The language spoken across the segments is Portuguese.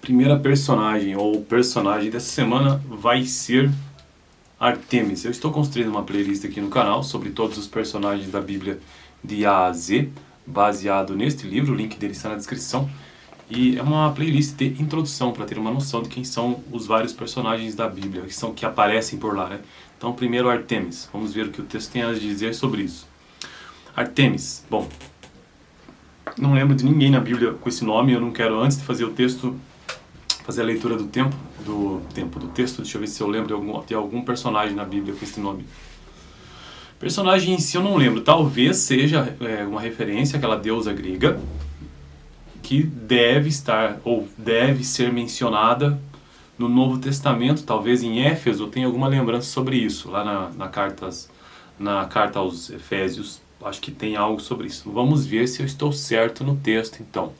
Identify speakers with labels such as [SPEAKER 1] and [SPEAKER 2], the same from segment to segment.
[SPEAKER 1] primeira personagem ou personagem dessa semana vai ser Artemis. Eu estou construindo uma playlist aqui no canal sobre todos os personagens da Bíblia de A a Z, baseado neste livro, o link dele está na descrição. E é uma playlist de introdução para ter uma noção de quem são os vários personagens da Bíblia, que aparecem por lá, né? Então, primeiro Artemis. Vamos ver o que o texto tem a dizer sobre isso. Artemis. Bom, não lembro de ninguém na Bíblia com esse nome. Eu não quero, antes de fazer o texto, fazer a leitura do texto. Deixa eu ver se eu lembro de algum personagem na Bíblia com esse nome. Personagem em si eu não lembro. Talvez seja uma referência àquela deusa grega que deve estar ou deve ser mencionada no Novo Testamento. Talvez em Éfeso tenha alguma lembrança sobre isso. Lá na carta aos Efésios, acho que tem algo sobre isso. Vamos ver se eu estou certo no texto, então.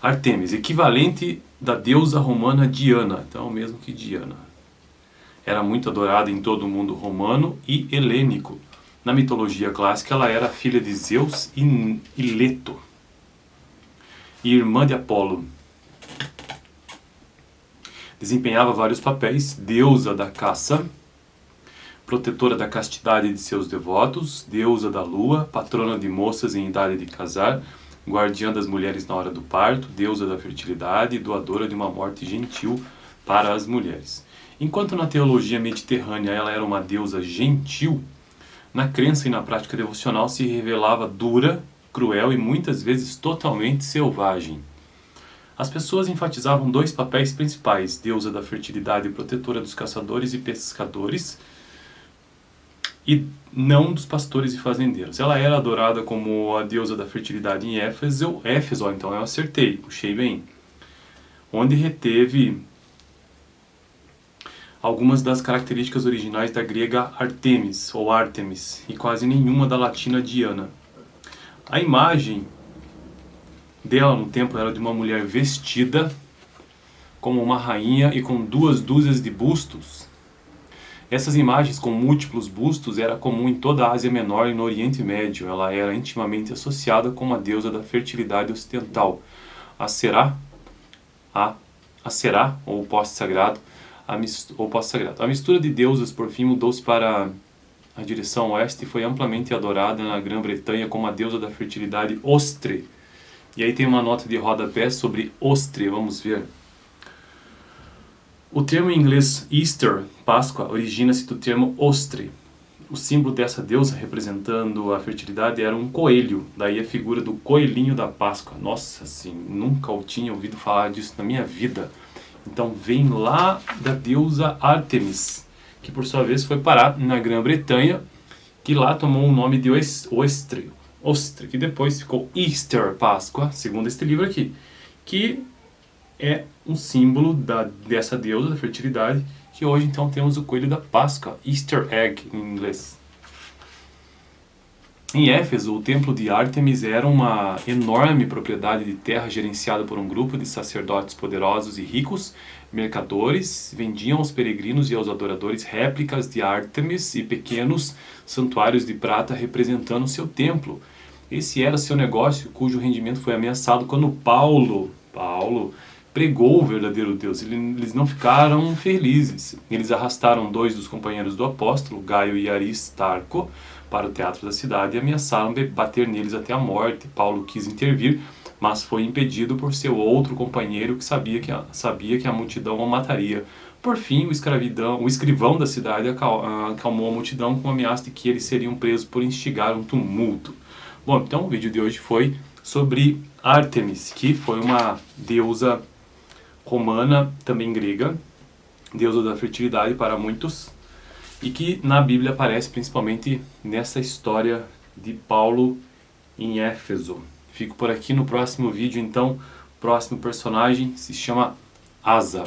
[SPEAKER 1] Artemis, equivalente da deusa romana Diana. Então, o mesmo que Diana. Era muito adorada em todo o mundo romano e helênico. Na mitologia clássica, ela era filha de Zeus e Leto, e irmã de Apolo. Desempenhava vários papéis: deusa da caça, protetora da castidade de seus devotos, deusa da lua, patrona de moças em idade de casar, guardiã das mulheres na hora do parto, deusa da fertilidade e doadora de uma morte gentil para as mulheres. Enquanto na teologia mediterrânea ela era uma deusa gentil, na crença e na prática devocional se revelava dura, cruel e muitas vezes totalmente selvagem. As pessoas enfatizavam dois papéis principais: deusa da fertilidade e protetora dos caçadores e pescadores, e não dos pastores e fazendeiros. Ela era adorada como a deusa da fertilidade em Éfeso, então eu acertei, puxei bem, onde reteve algumas das características originais da grega Artemis, ou Artemis, e quase nenhuma da latina Diana. A imagem dela no templo era de uma mulher vestida como uma rainha e com 2 dúzias de bustos. Essas imagens com múltiplos bustos era comum em toda a Ásia Menor e no Oriente Médio. Ela era intimamente associada com a deusa da fertilidade ocidental, a Será, ou poste sagrado. A mistura de deusas, por fim, mudou-se para a direção oeste e foi amplamente adorada na Grã-Bretanha como a deusa da fertilidade Ostre. E aí tem uma nota de rodapé sobre Ostre, vamos ver. O termo em inglês Easter, Páscoa, origina-se do termo Ostre. O símbolo dessa deusa, representando a fertilidade, era um coelho, daí a figura do coelhinho da Páscoa. Nossa, assim, nunca eu tinha ouvido falar disso na minha vida. Então vem lá da deusa Artemis, que por sua vez foi parar na Grã-Bretanha, que lá tomou o nome de Ostre, que depois ficou Easter, Páscoa, segundo este livro aqui, que é um símbolo dessa deusa da fertilidade, que hoje então temos o coelho da Páscoa, Easter egg em inglês. Em Éfeso, o templo de Ártemis era uma enorme propriedade de terra gerenciada por um grupo de sacerdotes poderosos e ricos. Mercadores vendiam aos peregrinos e aos adoradores réplicas de Ártemis e pequenos santuários de prata representando seu templo. Esse era seu negócio, cujo rendimento foi ameaçado quando Paulo pregou o verdadeiro Deus. Eles não ficaram felizes. Eles arrastaram 2 dos companheiros do apóstolo, Gaio e Aristarco, para o teatro da cidade e ameaçaram bater neles até a morte. Paulo quis intervir, mas foi impedido por seu outro companheiro que sabia que a multidão o mataria. Por fim, o escrivão da cidade acalmou a multidão com a ameaça de que eles seriam presos por instigar um tumulto. Bom, então o vídeo de hoje foi sobre Ártemis, que foi uma deusa romana, também grega, deusa da fertilidade para muitos, e que na Bíblia aparece principalmente nessa história de Paulo em Éfeso. Fico por aqui. No próximo vídeo, então, o próximo personagem se chama Asa.